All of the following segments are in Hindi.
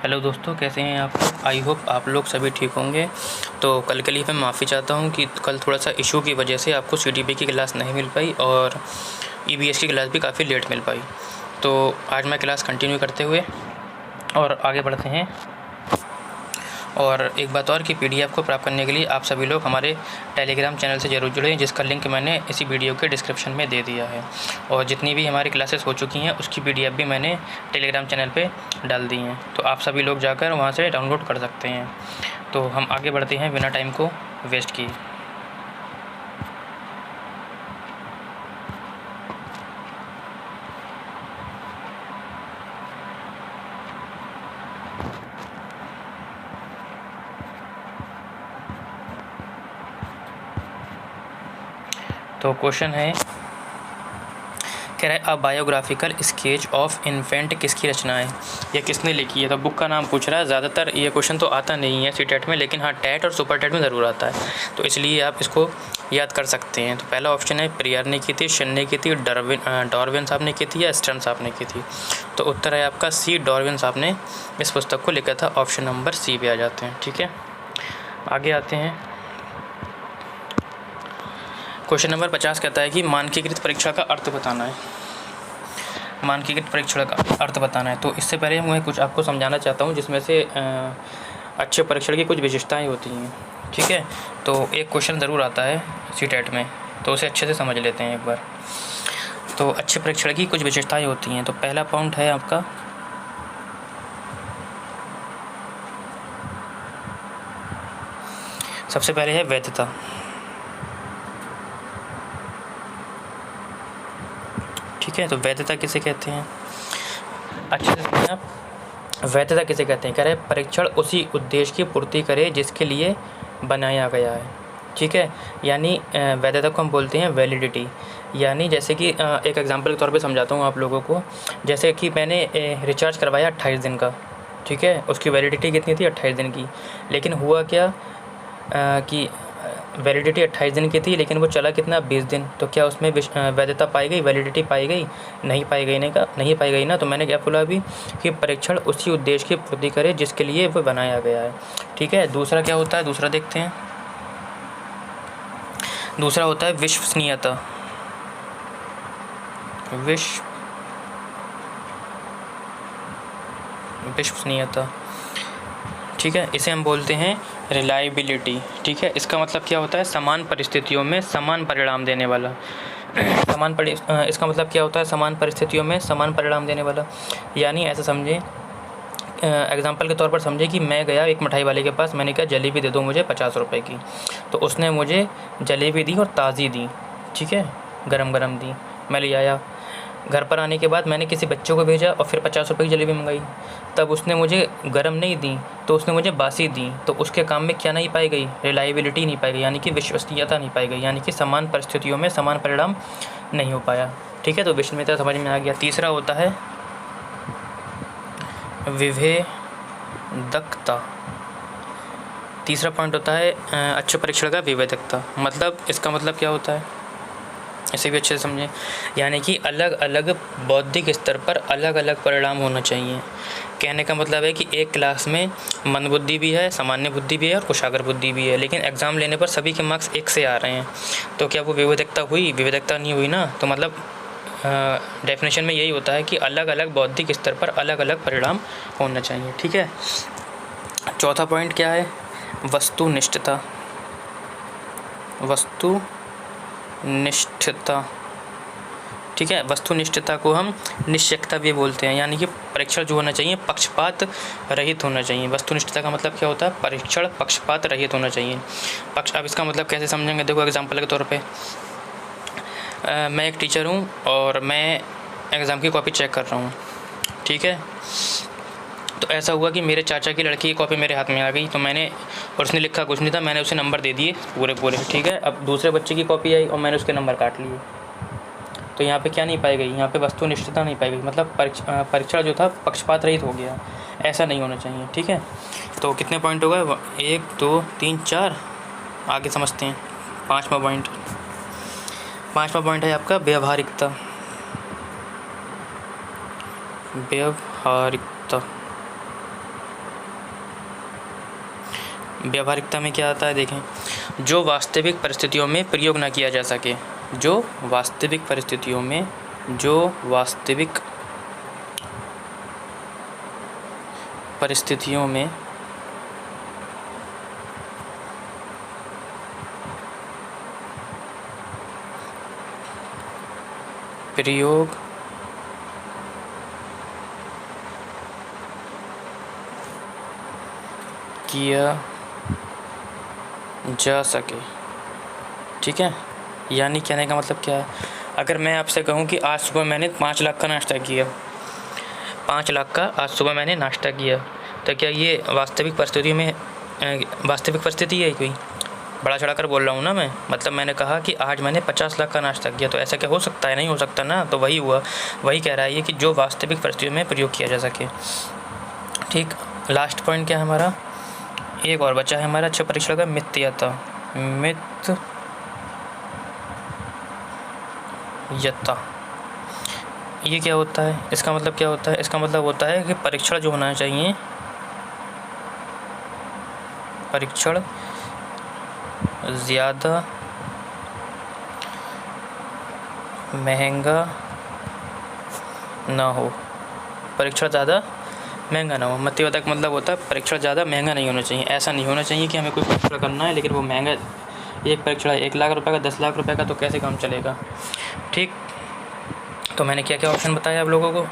हेलो दोस्तों, कैसे हैं आप लोग। आई होप आप लोग सभी ठीक होंगे। तो कल के लिए मैं माफ़ी चाहता हूं कि कल थोड़ा सा इशू की वजह से आपको सीडीपी की क्लास नहीं मिल पाई और ईवीएस की क्लास भी काफ़ी लेट मिल पाई। तो आज मैं क्लास कंटिन्यू करते हुए और आगे बढ़ते हैं। और एक बात और कि पीडीएफ को प्राप्त करने के लिए आप सभी लोग हमारे टेलीग्राम चैनल से ज़रूर जुड़ें, जिसका लिंक मैंने इसी वीडियो के डिस्क्रिप्शन में दे दिया है। और जितनी भी हमारी क्लासेस हो चुकी हैं उसकी पीडीएफ भी मैंने टेलीग्राम चैनल पे डाल दी हैं, तो आप सभी लोग जाकर वहाँ से डाउनलोड कर सकते हैं। तो हम आगे बढ़ते हैं बिना टाइम को वेस्ट किए। तो क्वेश्चन है, कह रहा है अ बायोग्राफिकल स्केच ऑफ इन्फेंट किसकी रचना है, या किसने लिखी है। तो बुक का नाम पूछ रहा है। ज़्यादातर ये क्वेश्चन तो आता नहीं है सीटेट में, लेकिन हाँ टेट और सुपर टेट में ज़रूर आता है, तो इसलिए आप इसको याद कर सकते हैं। तो पहला ऑप्शन है प्रियर ने की थी, शन ने की थी, डार्विन साहब ने की थी या स्टर्न साहब ने की थी। तो उत्तर है आपका सी, डार्विन साहब ने इस पुस्तक को लिखा था। ऑप्शन नंबर सी पे आ जाते हैं। ठीक है, आगे आते हैं। क्वेश्चन नंबर 50 कहता है कि मानकीकृत परीक्षा का अर्थ बताना है। मानकीकृत परीक्षण का अर्थ बताना है। तो इससे पहले मैं कुछ आपको समझाना चाहता हूँ, जिसमें से अच्छे परीक्षण की कुछ विशेषताएं होती हैं। ठीक है, तो एक क्वेश्चन ज़रूर आता है सीटेट में, तो उसे अच्छे से समझ लेते हैं एक बार। तो अच्छे परीक्षण की कुछ विशेषताएं होती हैं। तो पहला पॉइंट है आपका सबसे पहले है वैधता। ठीक है, तो वैधता किसे कहते हैं, अच्छे से समझें आप। वैधता किसे कहते हैं, कह रहे हैं परीक्षण उसी उद्देश्य की पूर्ति करे जिसके लिए बनाया गया है। ठीक है, यानी वैधता को हम बोलते हैं वैलिडिटी। यानी जैसे कि एक एग्जांपल के तौर पे समझाता हूँ आप लोगों को। जैसे कि मैंने रिचार्ज करवाया 28 दिन का। ठीक है, उसकी वैलिडिटी कितनी थी, 28 दिन की। लेकिन हुआ क्या कि वैलिडिटी 28 दिन की थी, लेकिन वो चला कितना, 20 दिन। तो क्या उसमें वैधता पाई गई, वैलिडिटी पाई गई, नहीं पाई गई ना। तो मैंने क्या बोला अभी कि परीक्षण उसी उद्देश्य की पूर्ति करे जिसके लिए वो बनाया गया है। ठीक है, दूसरा क्या होता है, दूसरा देखते हैं। दूसरा होता है विश्वसनीयता। विश्वसनीयता। ठीक है, इसे हम बोलते हैं रिलायबिलिटी। ठीक है, इसका मतलब क्या होता है, समान परिस्थितियों में समान परिणाम देने वाला। इसका मतलब क्या होता है, समान परिस्थितियों में समान परिणाम देने वाला। यानी ऐसा समझें, एग्जाम्पल के तौर पर समझे कि मैं गया एक मिठाई वाले के पास, मैंने कहा जलेबी दे दो मुझे 50 रुपये की। तो उसने मुझे जलेबी दी और ताज़ी दी। ठीक है, गरम गरम दी। मैं ले आया, घर पर आने के बाद मैंने किसी बच्चों को भेजा और फिर 50 रुपये की जलेबी मंगाई। तब उसने मुझे गरम नहीं दी, तो उसने मुझे बासी दी। तो उसके काम में क्या नहीं पाई गई, रिलायबिलिटी नहीं पाई गई, यानी कि विश्वसनीयता नहीं पाई गई, यानी कि समान परिस्थितियों में समान परिणाम नहीं हो पाया। ठीक है, तो विश्वसनीयता समझ में आ गया। तीसरा होता है विभेदकता। तीसरा पॉइंट होता है अच्छे परीक्षण का विभेदकता। मतलब इसका मतलब क्या होता है, इसे भी अच्छे से समझें। यानी कि अलग अलग बौद्धिक स्तर पर अलग अलग परिणाम होना चाहिए। कहने का मतलब है कि एक क्लास में मंदबुद्धि भी है, सामान्य बुद्धि भी है और कुशाग्र बुद्धि भी है, लेकिन एग्ज़ाम लेने पर सभी के मार्क्स एक से आ रहे हैं। तो क्या वो विविधता हुई, विविधता नहीं हुई ना। तो मतलब डेफिनेशन में यही होता है कि अलग अलग बौद्धिक स्तर पर अलग अलग परिणाम होना चाहिए। ठीक है, चौथा पॉइंट क्या है, वस्तुनिष्ठता। वस्तुनिष्ठता। ठीक है, वस्तुनिष्ठता को हम निश्चयता भी बोलते हैं। यानी कि परीक्षण जो होना चाहिए पक्षपात रहित होना चाहिए। वस्तुनिष्ठता का मतलब क्या होता है, परीक्षण पक्षपात रहित होना चाहिए। अब इसका मतलब कैसे समझेंगे, देखो एग्जांपल के तौर पे मैं एक टीचर हूँ और मैं एग्ज़ाम की कॉपी चेक कर रहा हूँ। ठीक है, तो ऐसा हुआ कि मेरे चाचा की लड़की की कॉपी मेरे हाथ में आ गई, तो मैंने, और उसने लिखा कुछ नहीं था, मैंने उसे नंबर दे दिए पूरे। ठीक है, अब दूसरे बच्चे की कॉपी आई और मैंने उसके नंबर काट लिए। तो यहाँ पे क्या नहीं पाई गई, यहाँ पे वस्तुनिष्ठता नहीं पाई गई। मतलब परीक्षण जो था पक्षपात रहित हो गया। ऐसा नहीं होना चाहिए। ठीक है, तो कितने पॉइंट हो गए, 1 2 3 4। आगे समझते हैं पाँचवा पॉइंट है आपका व्यवहारिकता। व्यावहारिकता में क्या आता है देखें, जो वास्तविक परिस्थितियों में प्रयोग ना किया जा सके, जो वास्तविक परिस्थितियों में, जो वास्तविक परिस्थितियों में प्रयोग किया जा सके। ठीक है, यानी कहने का मतलब क्या है, अगर मैं आपसे कहूँ कि आज सुबह मैंने 5 लाख का नाश्ता किया, 5 लाख का आज सुबह मैंने नाश्ता किया, तो क्या ये वास्तविक परिस्थितियों में वास्तविक परिस्थिति है कोई? बड़ा चढ़ा कर बोल रहा हूँ ना मैं, मतलब मैंने कहा कि आज मैंने 50 लाख का नाश्ता किया, तो ऐसा क्या हो सकता है? नहीं हो सकता ना। तो वही हुआ, वही कह रहा है ये कि जो वास्तविक परिस्थितियों में प्रयोग किया जा सके। ठीक, लास्ट पॉइंट क्या है हमारा, एक और बचा है हमारा अच्छा परीक्षण का, मिथ्यता। मिथ्यता ये क्या होता है? इसका मतलब क्या होता है? इसका मतलब होता है कि परीक्षण जो होना चाहिए, परीक्षण ज़्यादा महंगा ना हो, परीक्षण ज़्यादा महंगा ना हो। मिथ्यता का मतलब होता है परीक्षण ज़्यादा महंगा नहीं होना चाहिए। ऐसा नहीं होना चाहिए कि हमें कोई परीक्षण करना है लेकिन वो महंगा, एक परीक्षण 1 लाख रुपए का, 10 लाख रुपए का, तो कैसे काम चलेगा? ठीक, तो मैंने क्या क्या ऑप्शन बताया आप लोगों को।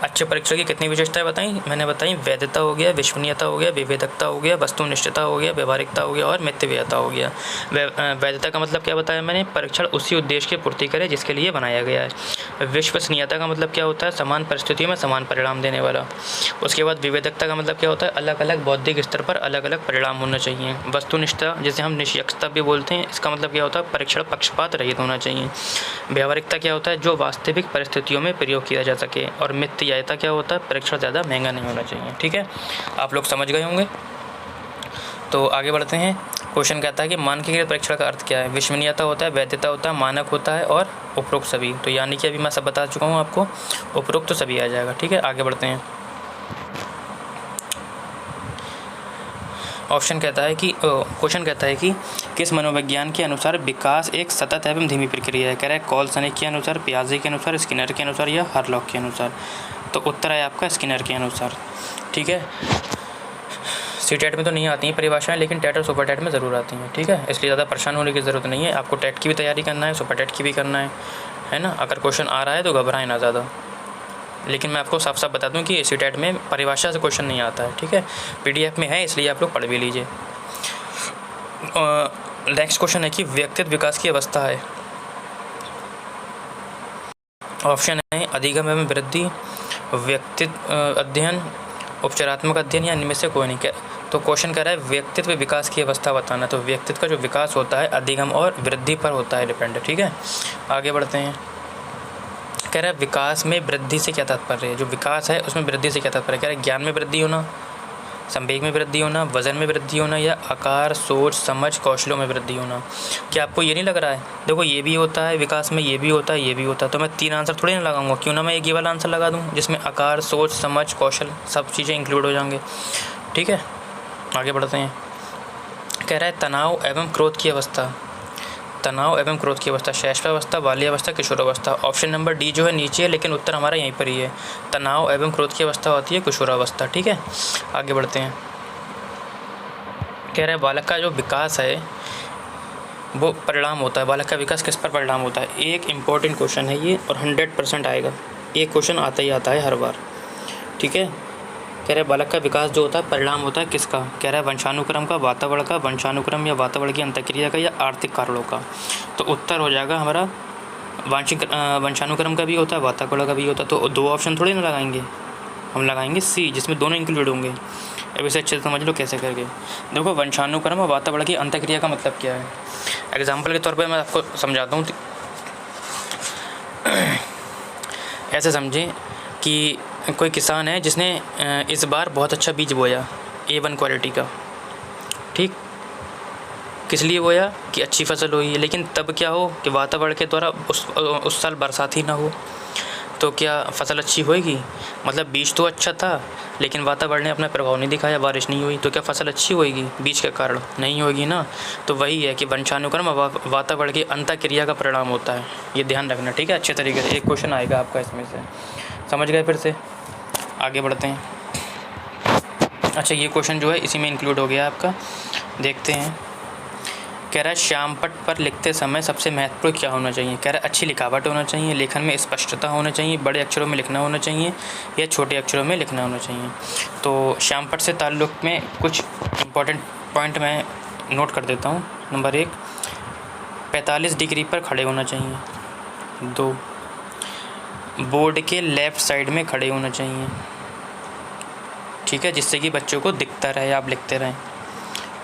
अच्छे परीक्षण की कितनी विशेषताएं बताई मैंने? बताई वैधता हो गया, विश्वसनीयता हो गया, विवेकता हो गया, वस्तुनिष्ठता हो गया, व्यवहारिकता हो गया और मितव्ययता हो गया। वैधता का मतलब क्या बताया मैंने? परीक्षण उसी उद्देश्य की पूर्ति करे जिसके लिए बनाया गया है। विश्वसनीयता का मतलब क्या होता है? समान परिस्थितियों में समान परिणाम देने वाला। उसके बाद विवेकता का मतलब क्या होता है? अलग अलग बौद्धिक स्तर पर अलग अलग परिणाम होना चाहिए। वस्तुनिष्ठता जिसे हम निष्पक्षता भी बोलते हैं, इसका मतलब क्या होता है? परीक्षण पक्षपात रहित होना चाहिए। व्यवहारिकता क्या होता है? जो वास्तविक परिस्थितियों में प्रयोग किया जा सके। और मितव्ययिता क्या होता है? परीक्षण ज़्यादा महंगा नहीं होना चाहिए। ठीक है, आप लोग समझ गए होंगे। तो आगे बढ़ते हैं। क्वेश्चन कहता है कि मानकीकृत परीक्षण का अर्थ क्या है? विश्वसनीयता होता है, वैधता होता है, मानक होता है और उपरोक्त सभी। तो यानी कि अभी मैं सब बता चुका हूँ आपको, उपरोक्त सभी आ जाएगा। ठीक है, आगे बढ़ते हैं। ऑप्शन कहता है कि क्वेश्चन कहता है कि किस मनोविज्ञान के अनुसार विकास एक सतत एवं धीमी प्रक्रिया है? कह रहा है कॉलसनिक के अनुसार, पियाजे के अनुसार, स्किनर के अनुसार या हरलॉक के अनुसार। तो उत्तर है आपका स्किनर के अनुसार। ठीक है, सीटेट में तो नहीं आती हैं परिभाषाएं, लेकिन टेट और सुपर टेट में ज़रूर आती हैं। ठीक है, इसलिए ज़्यादा परेशान होने की ज़रूरत नहीं है। आपको टेट की भी तैयारी करना है, सुपर टेट की भी करना है ना। अगर क्वेश्चन आ रहा है तो घबराएं ना ज़्यादा, लेकिन मैं आपको साफ साफ बता दूं कि सीटेट में परिभाषा से क्वेश्चन नहीं आता है। ठीक है, पीडीएफ में है, इसलिए आप लोग पढ़ भी लीजिए। नेक्स्ट क्वेश्चन है कि व्यक्तित्व विकास की अवस्था है। ऑप्शन है अधिगम एवं वृद्धि, व्यक्तित्व अध्ययन, उपचारात्मक अध्ययन या इनमें से कोई नहीं। तो क्वेश्चन कह रहा है व्यक्तित्व विकास की अवस्था बताना। तो व्यक्तित्व का जो विकास होता है अधिगम और वृद्धि पर होता है डिपेंड। ठीक है, आगे बढ़ते हैं। कह रहा है विकास में वृद्धि से क्या तात्पर्य है? जो विकास है उसमें वृद्धि से क्या तात्पर्य? कह रहा है ज्ञान में वृद्धि होना, संवेग में वृद्धि होना, वजन में वृद्धि होना या आकार, सोच, समझ, कौशलों में वृद्धि होना। क्या आपको ये नहीं लग रहा है? देखो ये भी होता है विकास में, ये भी होता है, ये भी होता है, तो मैं 3 आंसर थोड़ी ना लगाऊंगा। क्यों ना मैं एक ये वाला आंसर लगा दूँ जिसमें आकार, सोच, समझ, कौशल सब चीज़ें इंक्लूड हो जाएंगे। ठीक है, आगे बढ़ते हैं। कह रहा है तनाव एवं क्रोध की अवस्था। तनाव एवं क्रोध की अवस्था, शैशवावस्था, बाल्यावस्था, किशोरावस्था। ऑप्शन नंबर डी जो है नीचे है, लेकिन उत्तर हमारा यहीं पर ही है। तनाव एवं क्रोध की अवस्था होती है किशोरावस्था। ठीक है, आगे बढ़ते हैं। कह रहे हैं बालक का जो विकास है वो परिणाम होता है। बालक का विकास किस पर परिणाम होता है? एक इम्पॉर्टेंट क्वेश्चन है ये और 100% आएगा। एक क्वेश्चन आता ही आता है हर बार। ठीक है, कह रहे बालक का विकास जो होता है परिणाम होता है किसका? कह रहा है वंशानुक्रम का, वातावरण का, वंशानुक्रम या वातावरण की अंतःक्रिया का या आर्थिक कारणों का। तो उत्तर हो जाएगा हमारा वंशानुक्रम का भी होता है, वातावरण का भी होता है। तो 2 ऑप्शन थोड़ी ना लगाएंगे, हम लगाएंगे सी जिसमें दोनों इंक्लूड होंगे। अब इसे अच्छे से समझ लो कैसे करके। देखो वंशानुक्रम और वातावरण की अंतःक्रिया का मतलब क्या है? एग्जाम्पल के तौर पर मैं आपको समझाता हूँ। ऐसे समझें कि कोई किसान है जिसने इस बार बहुत अच्छा बीज बोया A1 क्वालिटी का। ठीक, किस लिए बोया? कि अच्छी फसल हुई है। लेकिन तब क्या हो कि वातावरण के द्वारा उस साल बरसात ही ना हो। तो क्या फसल अच्छी होएगी? मतलब बीज तो अच्छा था लेकिन वातावरण ने अपना प्रभाव नहीं दिखाया, बारिश नहीं हुई, तो क्या फसल अच्छी होएगी? बीज के कारण नहीं होगी ना। तो वही है कि वंशानुक्रम वातावरण की अंतःक्रिया का परिणाम होता है, ये ध्यान रखना, ठीक है। अच्छे तरीके से एक क्वेश्चन आएगा आपका इसमें से, समझ गए? फिर से आगे बढ़ते हैं। अच्छा, ये क्वेश्चन जो है इसी में इंक्लूड हो गया आपका, देखते हैं। कह रहा है श्यामपट्ट पर लिखते समय सबसे महत्वपूर्ण क्या होना चाहिए? कह रहा है अच्छी लिखावट होना चाहिए, लेखन में स्पष्टता होना चाहिए, बड़े अक्षरों में लिखना होना चाहिए या छोटे अक्षरों में लिखना होना चाहिए। तो श्यामपट्ट से ताल्लुक़ में कुछ इम्पोर्टेंट पॉइंट मैं नोट कर देता हूँ। नंबर 1, 45 डिग्री पर खड़े होना चाहिए। 2, बोर्ड के लेफ़्ट साइड में खड़े होना चाहिए, ठीक है, जिससे कि बच्चों को दिखता रहे, आप लिखते रहें,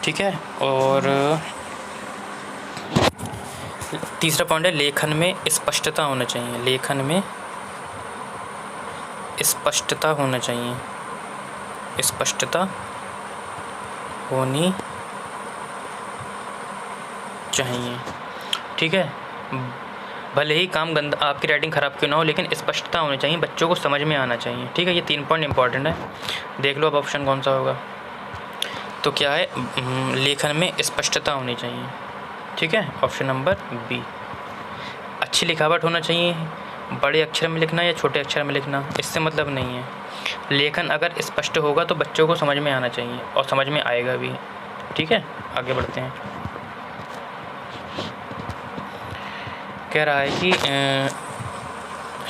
ठीक है। और तीसरा पॉइंट है लेखन में स्पष्टता होना चाहिए, लेखन में स्पष्टता होना चाहिए, स्पष्टता होनी चाहिए, ठीक है। भले ही काम गंदा, आपकी राइटिंग ख़राब क्यों ना हो, लेकिन स्पष्टता होनी चाहिए, बच्चों को समझ में आना चाहिए, ठीक है। ये 3 पॉइंट इंपॉर्टेंट है। देख लो अब ऑप्शन कौन सा होगा। तो क्या है, लेखन में स्पष्टता होनी चाहिए, ठीक है, ऑप्शन नंबर बी। अच्छी लिखावट होना चाहिए, बड़े अक्षर में लिखना या छोटे अक्षर में लिखना, इससे मतलब नहीं है। लेखन अगर स्पष्ट होगा तो बच्चों को समझ में आना चाहिए और समझ में आएगा भी, ठीक है। आगे बढ़ते हैं। कह रहा है कि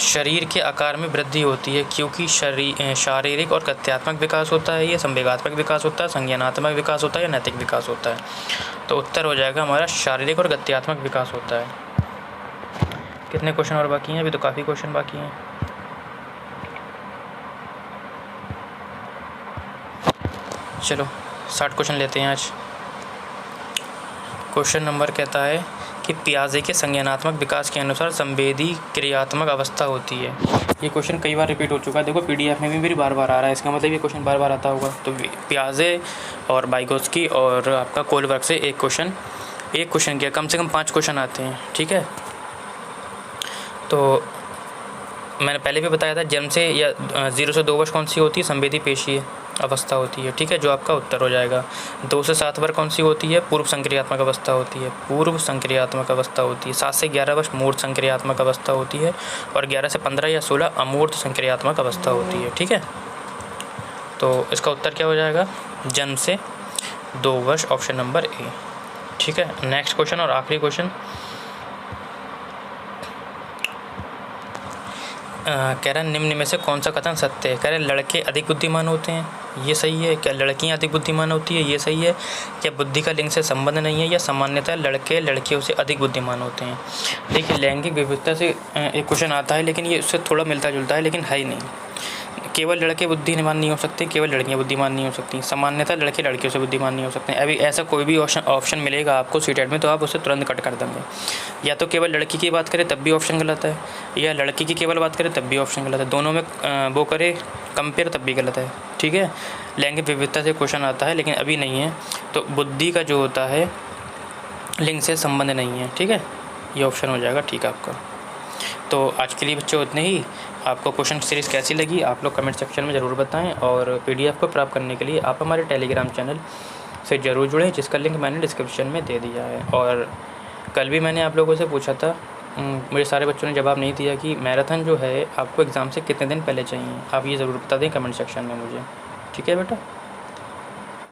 शरीर के आकार में वृद्धि होती है क्योंकि शारीरिक और तथ्यात्मक विकास होता है, या संवेगात्मक विकास होता है, संज्ञानात्मक विकास होता है, या नैतिक विकास होता है। तो उत्तर हो जाएगा हमारा शारीरिक और गत्यात्मक विकास होता है। कितने क्वेश्चन और बाकी हैं? अभी तो काफ़ी क्वेश्चन बाकी हैं। चलो 60 क्वेश्चन लेते हैं आज। क्वेश्चन नंबर कहता है कि पियाजे के संज्ञानात्मक विकास के अनुसार संवेदी क्रियात्मक अवस्था होती है। ये क्वेश्चन कई बार रिपीट हो चुका है, देखो पीडीएफ में भी मेरी बार बार आ रहा है, इसका मतलब ये क्वेश्चन बार बार आता होगा। तो पियाजे और वाइगोत्स्की और आपका कोलबर्ग से एक क्वेश्चन किया, कम से कम 5 क्वेश्चन आते हैं, ठीक है। तो मैंने पहले भी बताया था, जन्म से या 0 से 2 वर्ष कौन सी होती है? संवेदी पेशीय अवस्था होती है, ठीक है, जो आपका उत्तर हो जाएगा। 2 से 7 वर्ष कौन सी होती है? पूर्व संक्रियात्मक अवस्था होती है, पूर्व संक्रियात्मक अवस्था होती है। 7 से 11 वर्ष मूर्त संक्रियात्मक अवस्था होती है और 11 से 15 या 16 अमूर्त संक्रियात्मक अवस्था होती है, ठीक है। तो इसका उत्तर क्या हो जाएगा? जन्म से 2 वर्ष, ऑप्शन नंबर ए, ठीक है। नेक्स्ट क्वेश्चन और आखिरी क्वेश्चन कह रहा है निम्न में से कौन सा कथन सत्य है? कह रहे लड़के अधिक बुद्धिमान होते हैं, ये सही है। क्या लड़कियां अधिक बुद्धिमान होती है? ये सही है। क्या बुद्धि का लिंग से संबंध नहीं है, या सामान्यतः लड़के लड़कियों से अधिक बुद्धिमान होते हैं? देखिए लैंगिक विविधता से एक क्वेश्चन आता है, लेकिन ये उससे थोड़ा मिलता जुलता है, लेकिन है ही नहीं। केवल लड़के बुद्धिमान नहीं हो सकते, केवल लड़कियां बुद्धिमान नहीं हो सकती, सामान्यतः लड़के लड़कियों से बुद्धिमान नहीं हो सकते। अभी ऐसा कोई भी ऑप्शन मिलेगा आपको सीटेट में तो आप उसे तुरंत कट कर देंगे। या तो केवल लड़की की बात करें तब भी ऑप्शन गलत है, या लड़की की केवल बात करें तब भी ऑप्शन गलत है। दोनों में वो करे कंपेयर तब भी गलत है, ठीक है। लैंगिक विविधता से क्वेश्चन आता है, लेकिन अभी नहीं है। तो बुद्धि का जो होता है लिंग से संबंध नहीं है, ठीक है, ये ऑप्शन हो जाएगा ठीक आपका। तो आज के लिए बच्चों उतने ही। आपको क्वेश्चन सीरीज़ कैसी लगी आप लोग कमेंट सेक्शन में ज़रूर बताएं, और पीडीएफ को प्राप्त करने के लिए आप हमारे टेलीग्राम चैनल से ज़रूर जुड़ें, जिसका लिंक मैंने डिस्क्रिप्शन में दे दिया है। और कल भी मैंने आप लोगों से पूछा था, मुझे सारे बच्चों ने जवाब नहीं दिया कि मैराथन जो है आपको एग्ज़ाम से कितने दिन पहले चाहिए। आप ये ज़रूर बता दें कमेंट सेक्शन में मुझे, ठीक है बेटा।